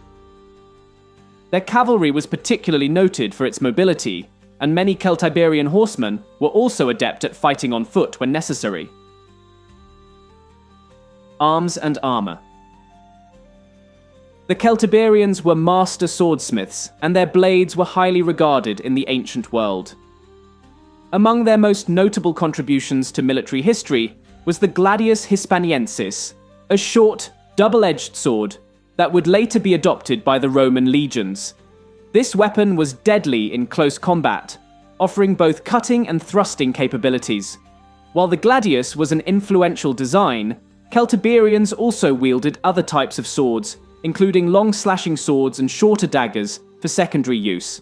Their cavalry was particularly noted for its mobility, and many Celtiberian horsemen were also adept at fighting on foot when necessary. Arms and armor. The Celtiberians were master swordsmiths, and their blades were highly regarded in the ancient world. Among their most notable contributions to military history was the gladius hispaniensis, a short, double-edged sword that would later be adopted by the Roman legions. This weapon was deadly in close combat, offering both cutting and thrusting capabilities. While the gladius was an influential design, Celtiberians also wielded other types of swords, including long slashing swords and shorter daggers for secondary use.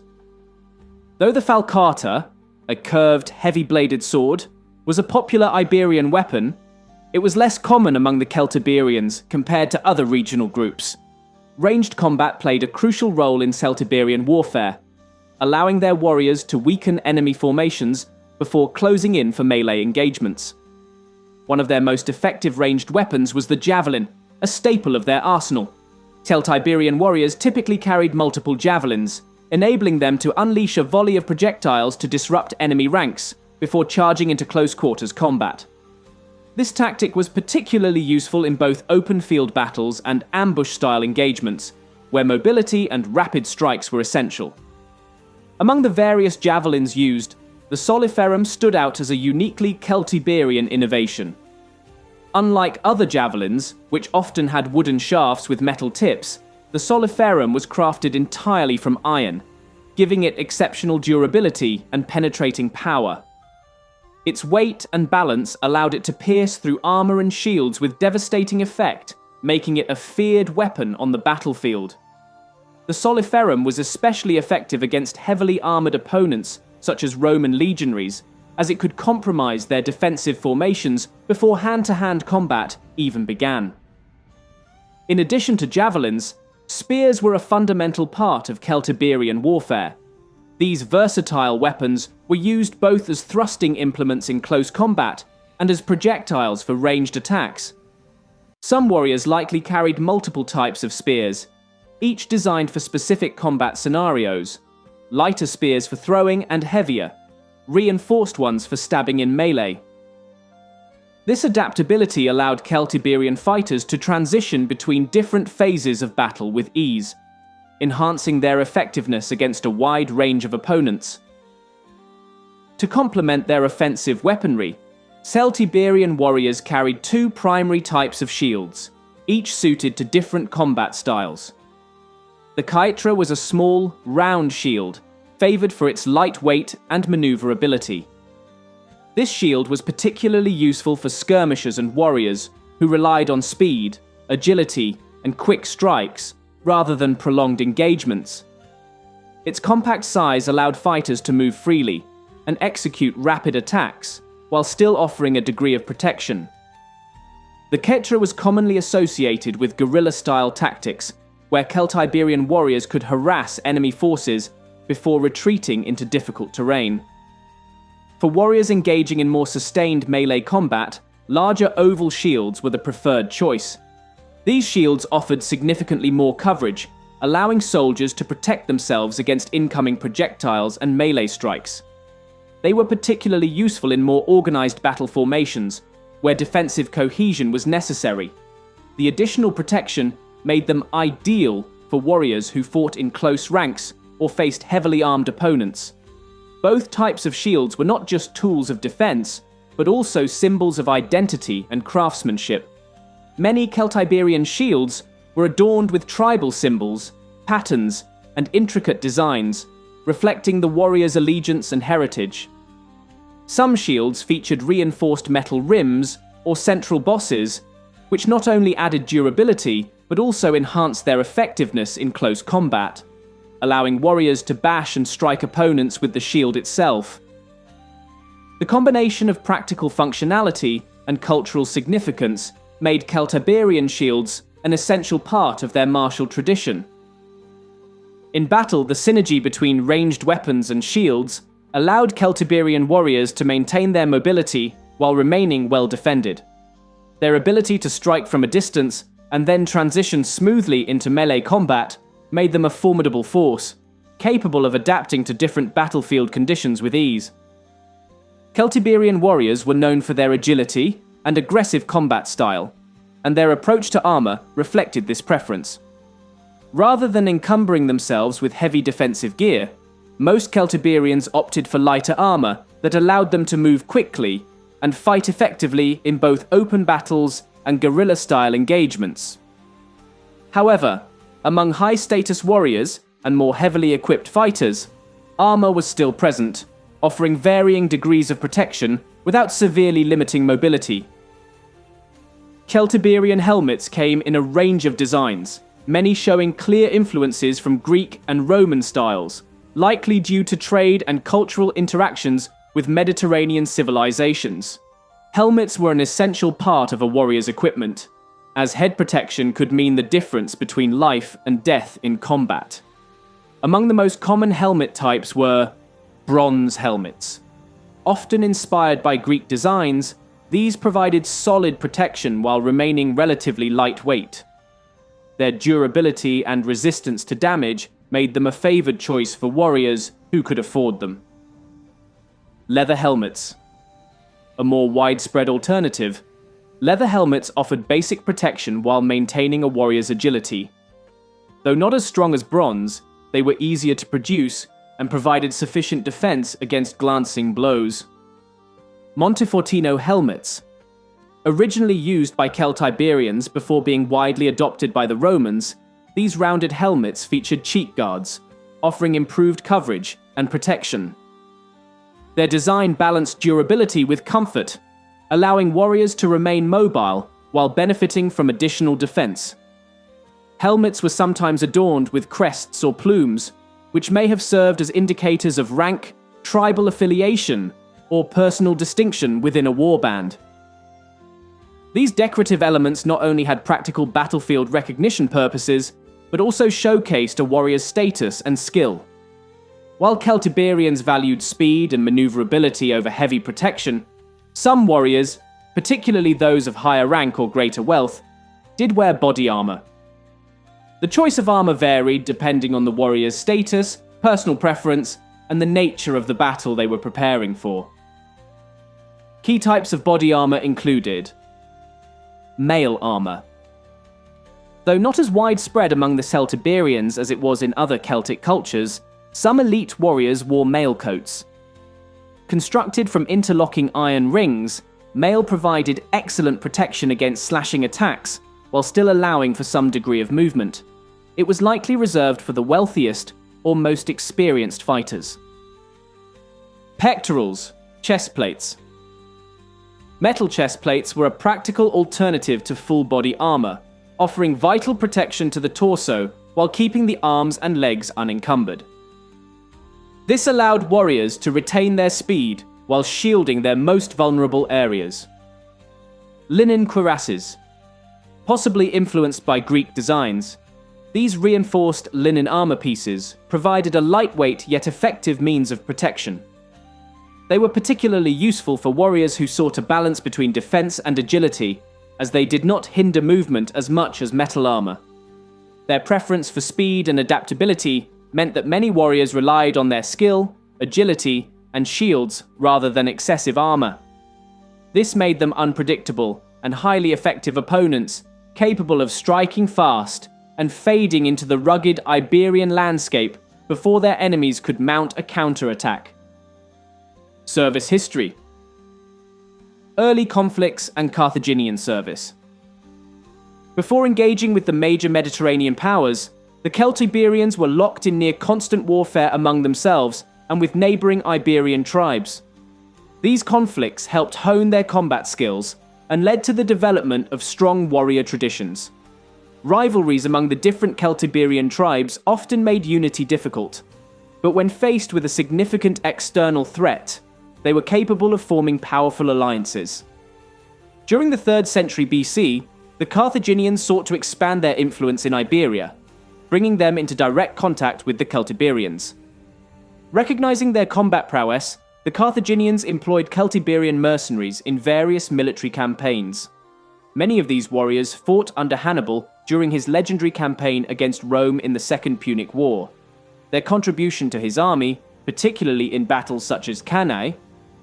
Though the falcata, a curved, heavy-bladed sword, was a popular Iberian weapon, it was less common among the Celtiberians compared to other regional groups. Ranged combat played a crucial role in Celtiberian warfare, allowing their warriors to weaken enemy formations before closing in for melee engagements. One of their most effective ranged weapons was the javelin, a staple of their arsenal. Celtiberian warriors typically carried multiple javelins, enabling them to unleash a volley of projectiles to disrupt enemy ranks before charging into close-quarters combat. This tactic was particularly useful in both open-field battles and ambush-style engagements, where mobility and rapid strikes were essential. Among the various javelins used, the soliferum stood out as a uniquely Celtiberian innovation. Unlike other javelins, which often had wooden shafts with metal tips, the soliferum was crafted entirely from iron, giving it exceptional durability and penetrating power. Its weight and balance allowed it to pierce through armor and shields with devastating effect, making it a feared weapon on the battlefield. The soliferum was especially effective against heavily armored opponents such as Roman legionaries, as it could compromise their defensive formations before hand-to-hand combat even began. In addition to javelins, spears were a fundamental part of Celtiberian warfare. These versatile weapons were used both as thrusting implements in close combat and as projectiles for ranged attacks. Some warriors likely carried multiple types of spears, each designed for specific combat scenarios: lighter spears for throwing and heavier, reinforced ones for stabbing in melee. This adaptability allowed Celtiberian fighters to transition between different phases of battle with ease, enhancing their effectiveness against a wide range of opponents. To complement their offensive weaponry, Celtiberian warriors carried two primary types of shields, each suited to different combat styles. The Caetra was a small, round shield, favoured for its light weight and manoeuvrability. This shield was particularly useful for skirmishers and warriors who relied on speed, agility, and quick strikes, rather than prolonged engagements. Its compact size allowed fighters to move freely and execute rapid attacks, while still offering a degree of protection. The Caetra was commonly associated with guerrilla-style tactics, where Celtiberian warriors could harass enemy forces before retreating into difficult terrain. For warriors engaging in more sustained melee combat, larger oval shields were the preferred choice. These shields offered significantly more coverage, allowing soldiers to protect themselves against incoming projectiles and melee strikes. They were particularly useful in more organized battle formations, where defensive cohesion was necessary. The additional protection made them ideal for warriors who fought in close ranks or faced heavily armed opponents. Both types of shields were not just tools of defense, but also symbols of identity and craftsmanship. Many Celtiberian shields were adorned with tribal symbols, patterns, and intricate designs, reflecting the warrior's allegiance and heritage. Some shields featured reinforced metal rims or central bosses, which not only added durability, but also enhanced their effectiveness in close combat, allowing warriors to bash and strike opponents with the shield itself. The combination of practical functionality and cultural significance made Celtiberian shields an essential part of their martial tradition. In battle, the synergy between ranged weapons and shields allowed Celtiberian warriors to maintain their mobility while remaining well defended. Their ability to strike from a distance and then transition smoothly into melee combat made them a formidable force, capable of adapting to different battlefield conditions with ease. Celtiberian warriors were known for their agility and aggressive combat style, and their approach to armor reflected this preference. Rather than encumbering themselves with heavy defensive gear, most Celtiberians opted for lighter armor that allowed them to move quickly and fight effectively in both open battles and guerrilla-style engagements. However, among high-status warriors and more heavily equipped fighters, armor was still present, offering varying degrees of protection without severely limiting mobility. Celtiberian helmets came in a range of designs, many showing clear influences from Greek and Roman styles, likely due to trade and cultural interactions with Mediterranean civilizations. Helmets were an essential part of a warrior's equipment, as head protection could mean the difference between life and death in combat. Among the most common helmet types were bronze helmets. Often inspired by Greek designs, these provided solid protection while remaining relatively lightweight. Their durability and resistance to damage made them a favored choice for warriors who could afford them. Leather helmets. A more widespread alternative, leather helmets offered basic protection while maintaining a warrior's agility. Though not as strong as bronze, they were easier to produce and provided sufficient defense against glancing blows. Montefortino helmets. Originally used by Celtiberians before being widely adopted by the Romans, these rounded helmets featured cheek guards, offering improved coverage and protection. Their design balanced durability with comfort, allowing warriors to remain mobile while benefiting from additional defense. Helmets were sometimes adorned with crests or plumes, which may have served as indicators of rank, tribal affiliation, or personal distinction within a warband. These decorative elements not only had practical battlefield recognition purposes, but also showcased a warrior's status and skill. While Celtiberians valued speed and maneuverability over heavy protection, some warriors, particularly those of higher rank or greater wealth, did wear body armor. The choice of armor varied depending on the warrior's status, personal preference, and the nature of the battle they were preparing for. Key types of body armor included mail armor. Though not as widespread among the Celtiberians as it was in other Celtic cultures, some elite warriors wore mail coats. Constructed from interlocking iron rings, mail provided excellent protection against slashing attacks, while still allowing for some degree of movement. It was likely reserved for the wealthiest or most experienced fighters. Pectorals, chest plates. Metal chest plates were a practical alternative to full-body armor, offering vital protection to the torso while keeping the arms and legs unencumbered. This allowed warriors to retain their speed while shielding their most vulnerable areas. Linen cuirasses. Possibly influenced by Greek designs, these reinforced linen armor pieces provided a lightweight yet effective means of protection. They were particularly useful for warriors who sought a balance between defense and agility, as they did not hinder movement as much as metal armor. Their preference for speed and adaptability meant that many warriors relied on their skill, agility, and shields rather than excessive armor. This made them unpredictable and highly effective opponents, capable of striking fast and fading into the rugged Iberian landscape before their enemies could mount a counterattack. Service history. Early conflicts and Carthaginian service. Before engaging with the major Mediterranean powers, the Celtiberians were locked in near constant warfare among themselves and with neighboring Iberian tribes. These conflicts helped hone their combat skills and led to the development of strong warrior traditions. Rivalries among the different Celtiberian tribes often made unity difficult, but when faced with a significant external threat, they were capable of forming powerful alliances. During the 3rd century BC, the Carthaginians sought to expand their influence in Iberia, bringing them into direct contact with the Celtiberians. Recognizing their combat prowess, the Carthaginians employed Celtiberian mercenaries in various military campaigns. Many of these warriors fought under Hannibal during his legendary campaign against Rome in the Second Punic War. Their contribution to his army, particularly in battles such as Cannae,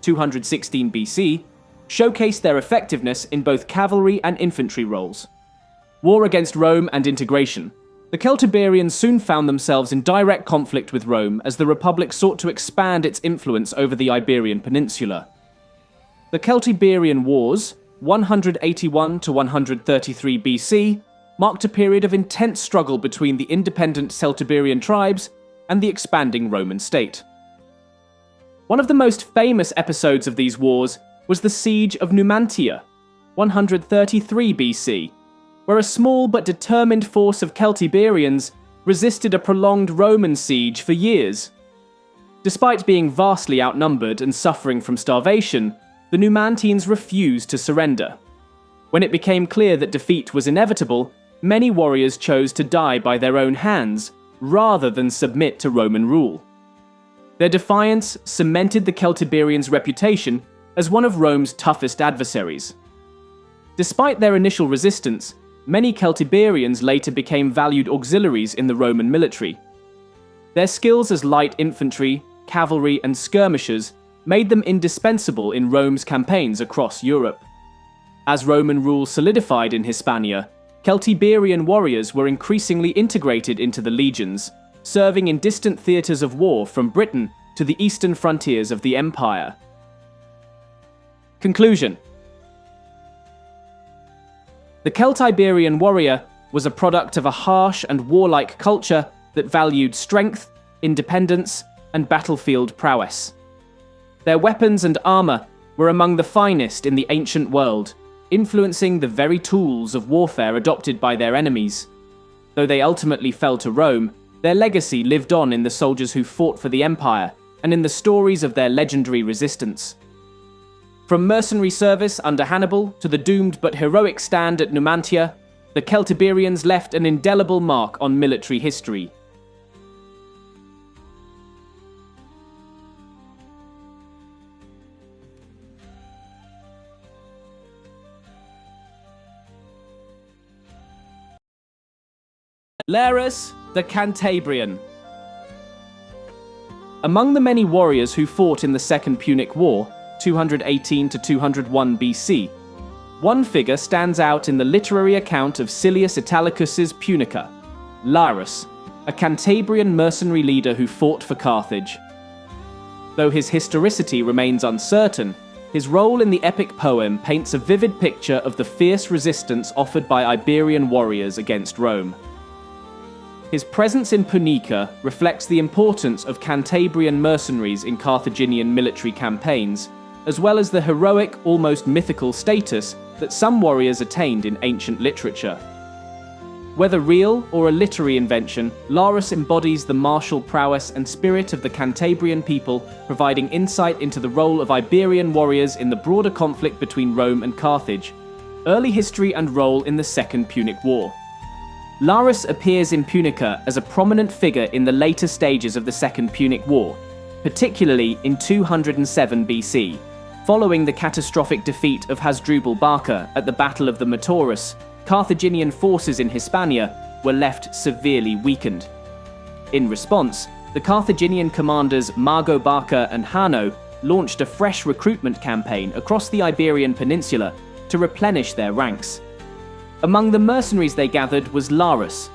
216 BC, showcased their effectiveness in both cavalry and infantry roles. War against Rome and integration. The Celtiberians soon found themselves in direct conflict with Rome as the Republic sought to expand its influence over the Iberian Peninsula. The Celtiberian Wars, 181 to 133 BC, marked a period of intense struggle between the independent Celtiberian tribes and the expanding Roman state. One of the most famous episodes of these wars was the Siege of Numantia, 133 BC, where a small but determined force of Celtiberians resisted a prolonged Roman siege for years. Despite being vastly outnumbered and suffering from starvation, the Numantines refused to surrender. When it became clear that defeat was inevitable, many warriors chose to die by their own hands rather than submit to Roman rule. Their defiance cemented the Celtiberians' reputation as one of Rome's toughest adversaries. Despite their initial resistance, many Celtiberians later became valued auxiliaries in the Roman military. Their skills as light infantry, cavalry, and skirmishers made them indispensable in Rome's campaigns across Europe. As Roman rule solidified in Hispania, Celtiberian warriors were increasingly integrated into the legions, serving in distant theatres of war from Britain to the eastern frontiers of the empire. Conclusion. The Celtiberian warrior was a product of a harsh and warlike culture that valued strength, independence, and battlefield prowess. Their weapons and armour were among the finest in the ancient world, influencing the very tools of warfare adopted by their enemies. Though they ultimately fell to Rome, their legacy lived on in the soldiers who fought for the empire and in the stories of their legendary resistance. From mercenary service under Hannibal to the doomed but heroic stand at Numantia, the Celtiberians left an indelible mark on military history. Larus the Cantabrian. Among the many warriors who fought in the Second Punic War, 218 to 201 BC, one figure stands out in the literary account of Silius Italicus's Punica, Larus, a Cantabrian mercenary leader who fought for Carthage. Though his historicity remains uncertain, his role in the epic poem paints a vivid picture of the fierce resistance offered by Iberian warriors against Rome. His presence in Punica reflects the importance of Cantabrian mercenaries in Carthaginian military campaigns, as well as the heroic, almost mythical status that some warriors attained in ancient literature. Whether real or a literary invention, Larus embodies the martial prowess and spirit of the Cantabrian people, providing insight into the role of Iberian warriors in the broader conflict between Rome and Carthage, early history and role in the Second Punic War. Larus appears in Punica as a prominent figure in the later stages of the Second Punic War, particularly in 207 BC, following the catastrophic defeat of Hasdrubal Barca at the Battle of the Metaurus. Carthaginian forces in Hispania were left severely weakened. In response, the Carthaginian commanders Mago Barca and Hanno launched a fresh recruitment campaign across the Iberian Peninsula to replenish their ranks. Among the mercenaries they gathered was Larus,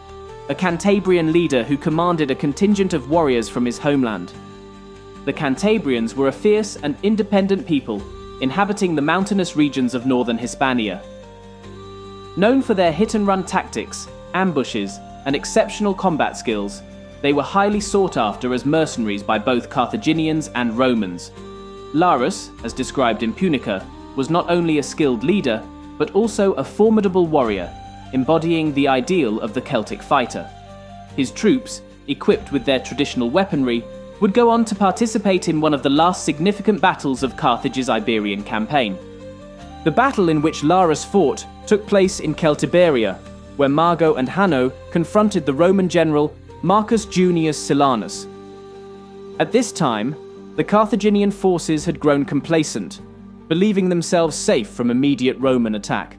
a Cantabrian leader who commanded a contingent of warriors from his homeland. The Cantabrians were a fierce and independent people, inhabiting the mountainous regions of northern Hispania. Known for their hit-and-run tactics, ambushes, and exceptional combat skills, they were highly sought after as mercenaries by both Carthaginians and Romans. Larus, as described in Punica, was not only a skilled leader, but also a formidable warrior, embodying the ideal of the Celtic fighter. His troops, equipped with their traditional weaponry, would go on to participate in one of the last significant battles of Carthage's Iberian campaign. The battle in which Larus fought took place in Celtiberia, where Mago and Hanno confronted the Roman general Marcus Junius Silanus. At this time, the Carthaginian forces had grown complacent, believing themselves safe from immediate Roman attack.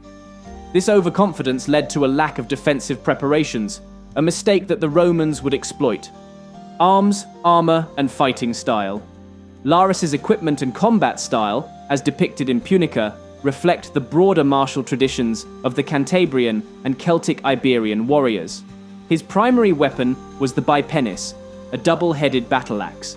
This overconfidence led to a lack of defensive preparations, a mistake that the Romans would exploit. Arms, armor, and fighting style. Larus's equipment and combat style, as depicted in Punica, reflect the broader martial traditions of the Cantabrian and Celtic Iberian warriors. His primary weapon was the bipenis, a double-headed battle axe.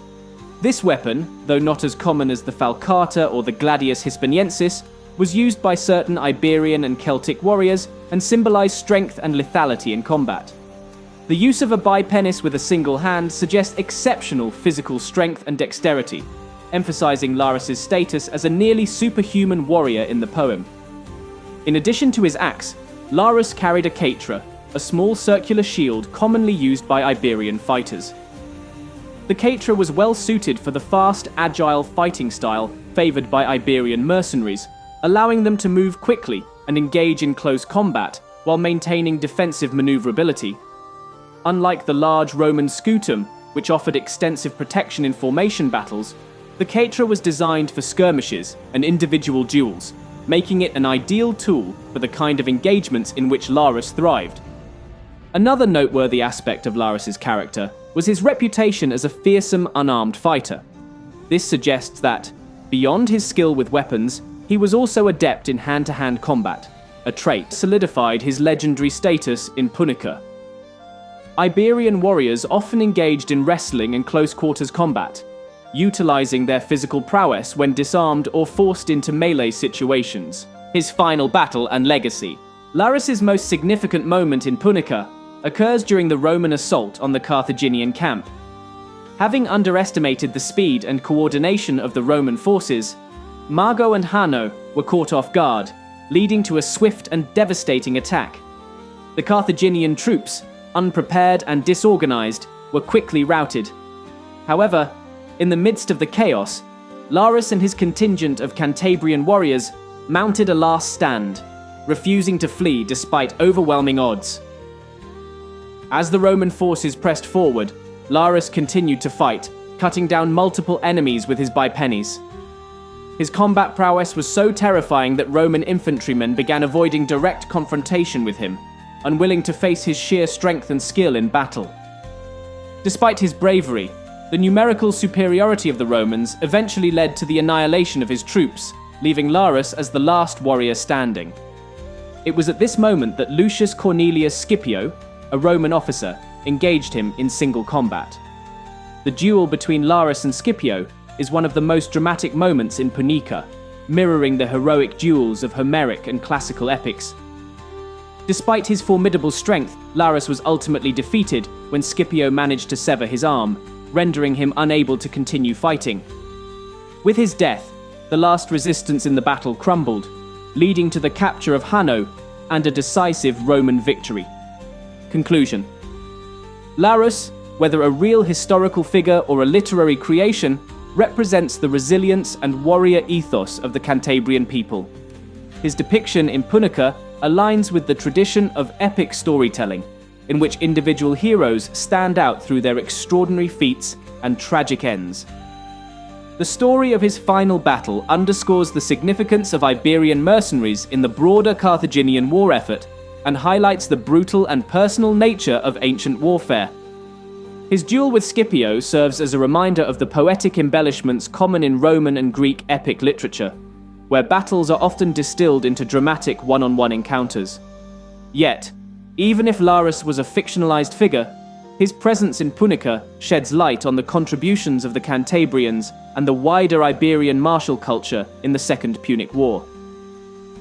This weapon, though not as common as the falcata or the gladius hispaniensis, was used by certain Iberian and Celtic warriors and symbolized strength and lethality in combat. The use of a bipenis with a single hand suggests exceptional physical strength and dexterity, emphasizing Larus's status as a nearly superhuman warrior in the poem. In addition to his axe, Larus carried a caetra, a small circular shield commonly used by Iberian fighters. The Caetra was well suited for the fast, agile fighting style favored by Iberian mercenaries, allowing them to move quickly and engage in close combat while maintaining defensive maneuverability. Unlike the large Roman scutum, which offered extensive protection in formation battles, the Caetra was designed for skirmishes and individual duels, making it an ideal tool for the kind of engagements in which Larus thrived. Another noteworthy aspect of Larus's character was his reputation as a fearsome, unarmed fighter. This suggests that, beyond his skill with weapons, he was also adept in hand-to-hand combat, a trait solidified his legendary status in Punica. Iberian warriors often engaged in wrestling and close-quarters combat, utilizing their physical prowess when disarmed or forced into melee situations. His final battle and legacy. Larus's most significant moment in Punica occurs during the Roman assault on the Carthaginian camp. Having underestimated the speed and coordination of the Roman forces, Mago and Hanno were caught off guard, leading to a swift and devastating attack. The Carthaginian troops, unprepared and disorganized, were quickly routed. However, in the midst of the chaos, Larus and his contingent of Cantabrian warriors mounted a last stand, refusing to flee despite overwhelming odds. As the Roman forces pressed forward, Larus continued to fight, cutting down multiple enemies with his bipennies. His combat prowess was so terrifying that Roman infantrymen began avoiding direct confrontation with him, unwilling to face his sheer strength and skill in battle. Despite his bravery, the numerical superiority of the Romans eventually led to the annihilation of his troops, leaving Larus as the last warrior standing. It was at this moment that Lucius Cornelius Scipio, a Roman officer, engaged him in single combat. The duel between Larus and Scipio is one of the most dramatic moments in Punica, mirroring the heroic duels of Homeric and classical epics. Despite his formidable strength, Larus was ultimately defeated when Scipio managed to sever his arm, rendering him unable to continue fighting. With his death, the last resistance in the battle crumbled, leading to the capture of Hanno and a decisive Roman victory. Conclusion. Larus, whether a real historical figure or a literary creation, represents the resilience and warrior ethos of the Cantabrian people. His depiction in Punica aligns with the tradition of epic storytelling, in which individual heroes stand out through their extraordinary feats and tragic ends. The story of his final battle underscores the significance of Iberian mercenaries in the broader Carthaginian war effort and highlights the brutal and personal nature of ancient warfare. His duel with Scipio serves as a reminder of the poetic embellishments common in Roman and Greek epic literature, where battles are often distilled into dramatic one-on-one encounters. Yet, even if Larus was a fictionalized figure, his presence in Punica sheds light on the contributions of the Cantabrians and the wider Iberian martial culture in the Second Punic War.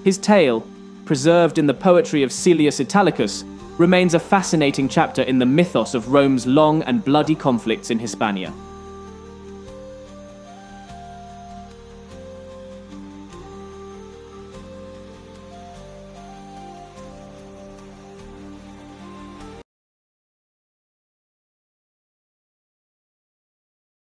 His tale, preserved in the poetry of Caelius Italicus, remains a fascinating chapter in the mythos of Rome's long and bloody conflicts in Hispania.